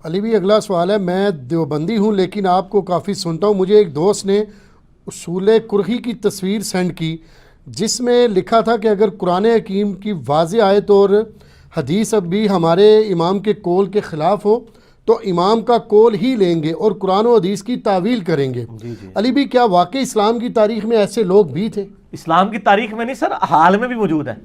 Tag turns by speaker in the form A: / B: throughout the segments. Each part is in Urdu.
A: علی بھی اگلا سوال ہے، میں دیوبندی ہوں لیکن آپ کو کافی سنتا ہوں. مجھے ایک دوست نے اصول کرخی کی تصویر سینڈ کی جس میں لکھا تھا کہ اگر قرآن حکیم کی واضح آیت اور حدیث اب بھی ہمارے امام کے قول کے خلاف ہو تو امام کا قول ہی لیں گے اور قرآن و حدیث کی تعویل کریں گے. علی بھی کیا واقعی اسلام کی تاریخ میں ایسے لوگ بھی تھے؟
B: اسلام کی تاریخ میں نہیں سر، حال میں بھی موجود ہے.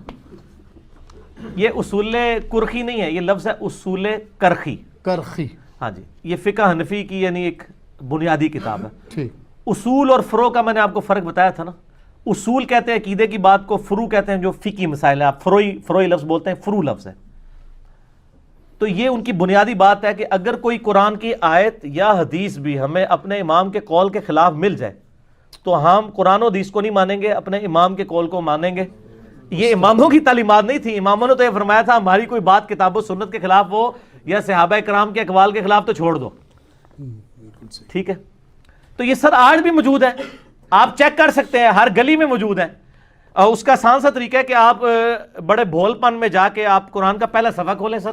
B: یہ اصول کرخی نہیں ہے، یہ لفظ ہے اصول کرخی.
A: کرخی،
B: ہاں جی، یہ فقہ حنفی کی یعنی ایک بنیادی کتاب ہے.
A: ٹھیک.
B: اصول اور فروع کا میں نے آپ کو فرق بتایا تھا نا. اصول کہتے ہیں عقیدے کی بات کو، فروع کہتے ہیں جو فقہی مسائل ہیں. آپ فروعی لفظ بولتے ہیں، فروع لفظ ہے. تو یہ ان کی بنیادی بات ہے کہ اگر کوئی قرآن کی آیت یا حدیث بھی ہمیں اپنے امام کے قول کے خلاف مل جائے تو ہم قرآن و حدیث کو نہیں مانیں گے، اپنے امام کے قول کو مانیں گے. یہ اماموں کی تعلیمات نہیں تھی. اماموں نے تو یہ فرمایا تھا ہماری کوئی بات کتاب و سنت کے خلاف ہو یا صحابہ کرام کے اقوال کے خلاف تو چھوڑ دو. ٹھیک ہے، تو یہ سر آج بھی موجود ہے، آپ چیک کر سکتے ہیں، ہر گلی میں موجود ہے. اور اس کا آسان سا طریقہ ہے کہ آپ بڑے بھول پن میں جا کے آپ قرآن کا پہلا صفحہ کھولیں سر،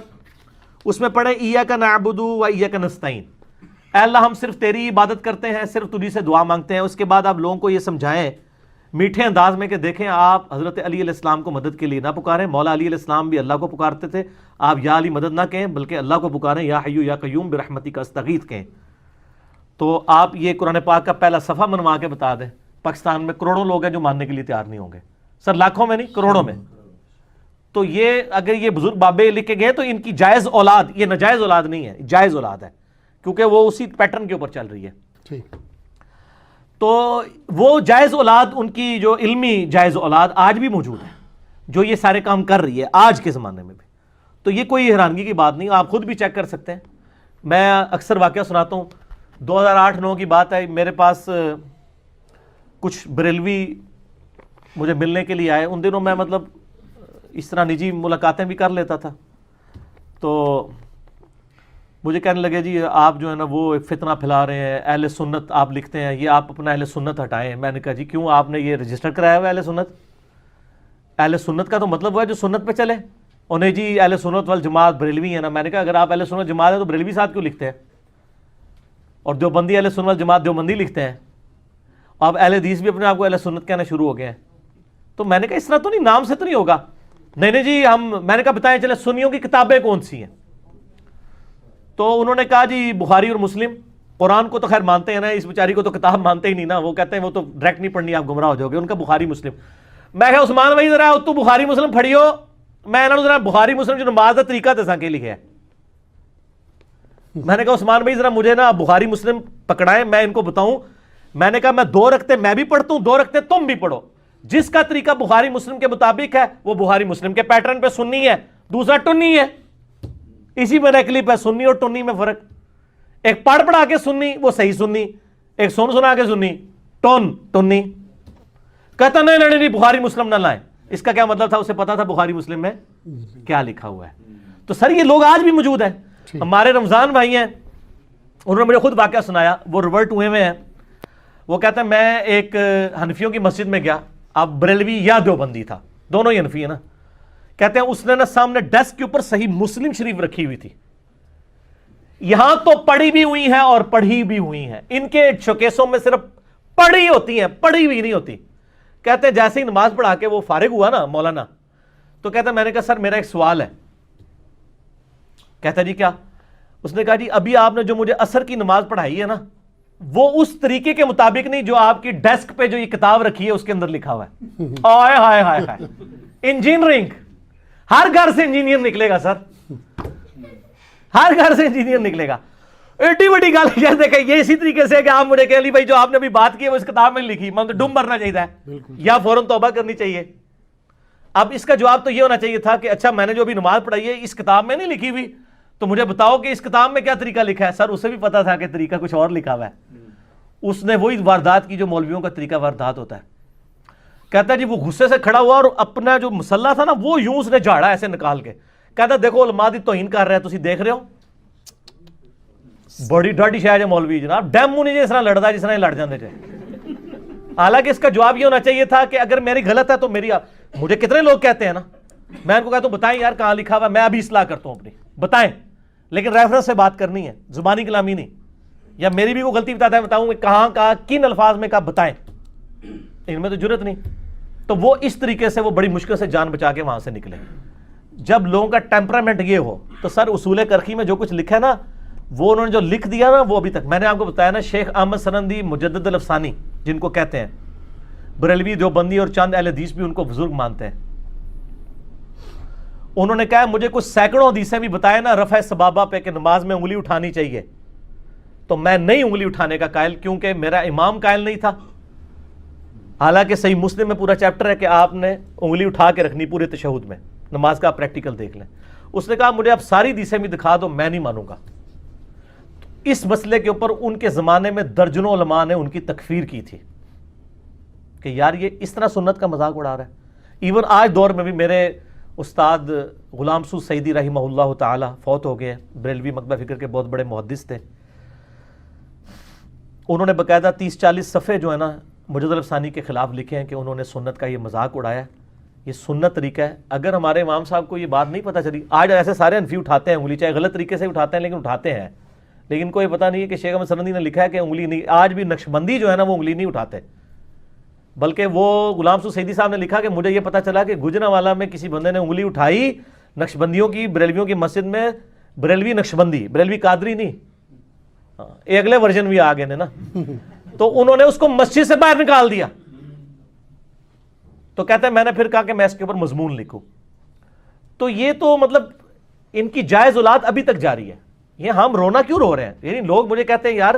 B: اس میں پڑھیں ایاک نعبد و ایاک نستعین، اے اللہ ہم صرف تیری عبادت کرتے ہیں، صرف تجھی سے دعا مانگتے ہیں. اس کے بعد آپ لوگوں کو یہ سمجھائیں میٹھے انداز میں کہ دیکھیں آپ حضرت علی علیہ السلام کو مدد کے لیے نہ پکاریں. مولا علی علیہ السلام بھی اللہ کو پکارتے تھے. آپ یا علی مدد نہ کہیں بلکہ اللہ کو پکاریں، یا حیو یا قیوم برحمتک استغیث کہیں. تو آپ یہ قرآن پاک کا پہلا صفحہ منوا کے بتا دیں. پاکستان میں کروڑوں لوگ ہیں جو ماننے کے لیے تیار نہیں ہوں گے سر، لاکھوں میں نہیں، کروڑوں میں. تو یہ اگر یہ بزرگ بابے لکھ کے گئے تو ان کی جائز اولاد، یہ ناجائز اولاد نہیں ہے، جائز اولاد ہے، کیونکہ وہ اسی پیٹرن کے اوپر چل رہی ہے.
A: ٹھیک.
B: تو وہ جائز اولاد، ان کی جو علمی جائز اولاد آج بھی موجود ہے جو یہ سارے کام کر رہی ہے آج کے زمانے میں بھی. تو یہ کوئی حیرانگی کی بات نہیں، آپ خود بھی چیک کر سکتے ہیں. میں اکثر واقعہ سناتا ہوں. 2008-9 کی بات ہے، میرے پاس کچھ بریلوی مجھے ملنے کے لیے آئے. ان دنوں میں مطلب اس طرح نجی ملاقاتیں بھی کر لیتا تھا. تو مجھے کہنے لگے جی آپ جو ہے نا وہ فتنہ پھیلا رہے ہیں، اہل سنت آپ لکھتے ہیں، یہ آپ اپنا اہل سنت ہٹائیں. میں نے کہا جی کیوں، آپ نے یہ رجسٹر کرایا ہوا ہے اہل سنت؟ اہل سنت کا تو مطلب وہ ہے جو سنت پہ چلے. اور نہیں جی اہل سنت والجماعت بریلوی ہے نا. میں نے کہا اگر آپ اہل سنت جماعت ہے تو بریلوی ساتھ کیوں لکھتے ہیں؟ اور دیوبندی اہل سنت والجماعت دیوبندی لکھتے ہیں. اب اہل حدیث بھی اپنے آپ کو اہل سنت کہنا شروع ہو گئے ہیں. تو میں نے کہا اس طرح تو نہیں، نام سے تو نہیں ہوگا. نہیں جی میں نے کہا بتائیں چلے سنیوں کی کتابیں کون سی ہیں؟ تو انہوں نے کہا جی بخاری اور مسلم. قرآن کو تو خیر مانتے ہیں نا، اس بیچاری کو تو کتاب مانتے ہی نہیں نا. وہ کہتے ہیں وہ تو ڈائریکٹ نہیں پڑھنی، آپ گمراہ ہو جاؤ گے. ان کا بخاری مسلم. میں کہا عثمان بھائی ذرا تو بخاری مسلم پڑھی ہو. میں انہوں نے ذرا بخاری مسلم جو نماز کا طریقہ تساں کے لکھے ہے. میں نے کہا عثمان بھائی ذرا مجھے نا بخاری مسلم پکڑائیں، میں ان کو بتاؤں. میں نے کہا میں 2 رکعتیں میں بھی پڑھتا ہوں، 2 رکعتیں تم بھی پڑھو. جس کا طریقہ بخاری مسلم کے مطابق ہے وہ بخاری مسلم کے پیٹرن پہ سنی ہے، دوسرا ٹنی ہے. اسی میں کلپ ہے، سنی اور ٹنی میں فرق. ایک پڑھ پڑھا کے سنی وہ صحیح سنی، ایک سنا کے سنی ٹنی. کہتا نہیں بخاری مسلم نہ لائیں. اس کا کیا مطلب تھا؟ اسے پتا تھا بخاری مسلم میں کیا لکھا ہوا ہے. تو سر یہ لوگ آج بھی موجود ہیں. ہمارے رمضان بھائی ہیں، انہوں نے مجھے خود واقعہ سنایا، وہ ریورٹ ہوئے ہوئے ہیں. وہ کہتا ہے میں ایک حنفیوں کی مسجد میں گیا. اب بریلوی یا دیوبندی تھا، دونوں ہی حنفی ہیں نا. کہتے ہیں اس نے نا سامنے ڈیسک کے اوپر صحیح مسلم شریف رکھی ہوئی تھی. یہاں تو پڑھی بھی ہوئی ہیں اور پڑھی بھی ہوئی ہیں. ان کے شوکیسوں میں صرف پڑھی ہوتی ہیں، پڑھی ہوئی نہیں ہوتی. کہتے ہیں جیسے ہی نماز پڑھا کے وہ فارغ ہوا نا مولانا، تو کہتے ہیں میں نے کہا سر میرا ایک سوال ہے. کہتا ہے جی کیا؟ اس نے کہا جی ابھی آپ نے جو مجھے عصر کی نماز پڑھائی ہے نا وہ اس طریقے کے مطابق نہیں جو آپ کی ڈیسک پہ جو یہ کتاب رکھی ہے اس کے اندر لکھا ہوا ہے. آئے ہائے ہائے ہائے، انجینئرنگ، ہر گھر سے انجینئر نکلے گا سر، ہر گھر سے انجینئر نکلے گا. ایڈی بڑی گل دیکھیں یہ اسی طریقے سے کہ آپ مجھے کہہ لی بھائی جو آپ نے ابھی بات کی ہے وہ اس کتاب میں لکھی، میں تو ڈوم مرنا چاہیے یا فوراً توبہ کرنی چاہیے. اب اس کا جواب تو یہ ہونا چاہیے تھا کہ اچھا میں نے جو ابھی نماز پڑھائی ہے اس کتاب میں نہیں لکھی ہوئی، تو مجھے بتاؤ کہ اس کتاب میں کیا طریقہ لکھا ہے. سر اسے بھی پتا تھا کہ طریقہ کچھ اور لکھا ہوا ہے. اس نے وہی واردات کی جو مولویوں کا طریقہ واردات ہوتا ہے. کہتا ہے جی وہ غصے سے کھڑا ہوا اور اپنا جو مسلح تھا نا وہ یوں اس نے جھاڑا ایسے نکال کے. کہتا ہے دیکھو علماء دی توہین کر رہا ہے، تسی دیکھ رہے ہو. بڑی ڈاڈی شاید مولوی جناب ڈیمو نہیں جی اس طرح لڑتا جس طرح لڑ جاندے تھے. حالانکہ اس کا جواب یہ ہونا چاہیے تھا کہ اگر میری غلط ہے تو میری، مجھے کتنے لوگ کہتے ہیں نا، میں ان کو کہتا ہوں بتائیں یار کہاں لکھا ہوا، میں ابھی اصلاح کرتا ہوں اپنی، بتائیں. لیکن ریفرنس سے بات کرنی ہے، زبانی کلامی نہیں، یا میری بھی کوئی غلطی بتاتا ہے بتاؤں کہاں کن الفاظ میں کہاں بتائیں، ان میں تو جرت نہیں. تو وہ اس طریقے سے وہ بڑی مشکل سے جان بچا کے وہاں سے نکلے. جب لوگوں کا ٹیمپرامنٹ یہ ہو تو سر اصول کرخی میں جو کچھ لکھا ہے نا، وہ انہوں نے جو لکھ دیا نا، وہ ابھی تک میں نے آپ کو بتایا نا، شیخ احمد سنندی مجدد الافسانی جن کو کہتے ہیں، بریلوی دیوبندی اور چند اہل حدیث بھی ان کو بزرگ مانتے ہیں، انہوں نے کہا مجھے کچھ سینکڑوں حدیثیں بھی بتائے نا رفع سبابہ پہ کہ نماز میں انگلی اٹھانی چاہیے، تو میں نہیں انگلی اٹھانے کا قائل، کیونکہ میرا امام قائل نہیں تھا. حالانکہ صحیح مسلم میں پورا چیپٹر ہے کہ آپ نے انگلی اٹھا کے رکھنی پورے تشہد میں، نماز کا آپ پریکٹیکل دیکھ لیں. اس نے کہا مجھے آپ ساری حدیثیں بھی دکھا دو، میں نہیں مانوں گا. اس مسئلے کے اوپر ان کے زمانے میں درجنوں علماء نے ان کی تکفیر کی تھی کہ یار یہ اس طرح سنت کا مذاق اڑا رہا ہے. ایون آج دور میں بھی میرے استاد غلام سود سعیدی رحمہ اللہ تعالی فوت ہو گئے، بریلوی مکتبہ فکر کے بہت بڑے محدث تھے. انہوں نے باقاعدہ 30-40 صفحے جو ہے نا مجدد الافسانی کے خلاف لکھے ہیں کہ انہوں نے سنت کا یہ مذاق اڑایا. یہ سنت طریقہ ہے. اگر ہمارے امام صاحب کو یہ بات نہیں پتہ چلی، آج ایسے سارے انفی اٹھاتے ہیں انگلی، چاہے غلط طریقے سے اٹھاتے ہیں لیکن اٹھاتے ہیں، لیکن کوئی پتہ نہیں ہے کہ شیخ احمد سنندی نے لکھا ہے کہ انگلی نہیں. آج بھی نقشبندی جو ہے نا وہ انگلی نہیں اٹھاتے، بلکہ وہ غلام سود سعیدی صاحب نے لکھا کہ مجھے یہ پتہ چلا کہ گجرانوالہ میں کسی بندے نے انگلی اٹھائی نقشبندیوں کی، بریلویوں کی مسجد میں، بریلوی نقشبندی، بریلوی قادری نہیں، یہ اگلے ورژن بھی آ گئے نا، تو انہوں نے اس کو مسجد سے باہر نکال دیا. تو کہتے ہیں میں نے پھر کہا کہ میں اس کے اوپر مضمون لکھوں. تو یہ تو مطلب ان کی جائز اولاد ابھی تک جاری ہے. یہ ہم رونا کیوں رو رہے ہیں؟ یعنی لوگ مجھے کہتے ہیں یار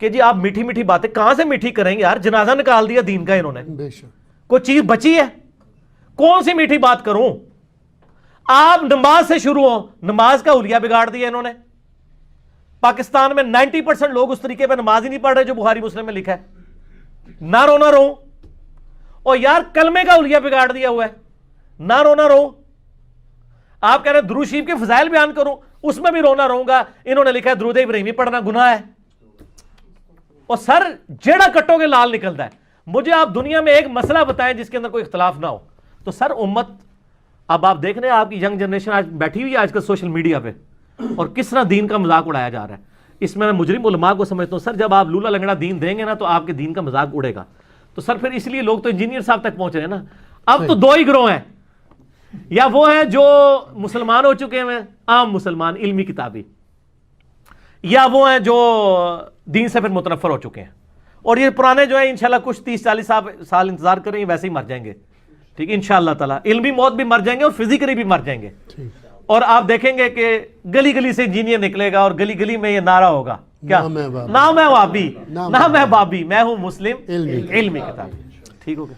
B: کہ جی آپ میٹھی میٹھی باتیں کہاں سے میٹھی کریں گے یار، جنازہ نکال دیا دین کا انہوں نے،
A: بے شک
B: کوئی چیز بچی ہے؟ کون سی میٹھی بات کروں؟ آپ نماز سے شروع ہو، نماز کا حلیہ بگاڑ دیا انہوں نے. پاکستان میں 90% لوگ اس طریقے پہ نماز ہی نہیں پڑھ رہے جو بخاری مسلم میں لکھا ہے. نہ رونا رو، اور یار کلمے کا حلیہ بگاڑ دیا ہوا ہے، نہ رونا رو. آپ کہہ رہے ہیں درود شریف کے فضائل بیان کروں، اس میں بھی رونا رہوں گا. انہوں نے لکھا ہے درود ابراہیمی پڑھنا گناہ ہے. اور سر جیڑا کٹو گے لال نکلتا ہے. مجھے آپ دنیا میں ایک مسئلہ بتائیں جس کے اندر کوئی اختلاف نہ ہو. تو سر امت، اب آپ دیکھ رہے ہیں آپ کی ینگ جنریشن آج بیٹھی ہوئی ہے آج کل سوشل میڈیا پہ، اور کس طرح دین کا مذاق اڑایا جا رہا ہے. اس میں مجرم علماء کو سمجھتا ہوں سر جب آپ لولا لنگڑا دین دیں گے نا تو آپ کے دین کا مذاق اڑے گا. تو سر پھر اس لیے لوگ تو انجینئر صاحب تک پہنچ رہے ہیں نا. اب تو دو ہی گروہ ہیں، یا وہ ہیں جو مسلمان ہو چکے ہیں عام مسلمان علمی کتابی، یا وہ ہیں جو دین سے پھر متنفر ہو چکے ہیں. اور یہ پرانے جو ہیں انشاءاللہ کچھ 30-40 سال انتظار کریں گے، ویسے ہی مر جائیں گے. ٹھیک ہے انشاءاللہ تعالیٰ، علمی موت بھی مر جائیں گے اور فزیکلی بھی مر جائیں گے. اور آپ دیکھیں گے کہ گلی گلی سے انجینئر نکلے گا اور گلی گلی میں یہ نعرہ ہوگا کیا، نہ میں وابی نہ میں بابی، میں ہوں مسلم علمی کتابی. ٹھیک ہو گیا.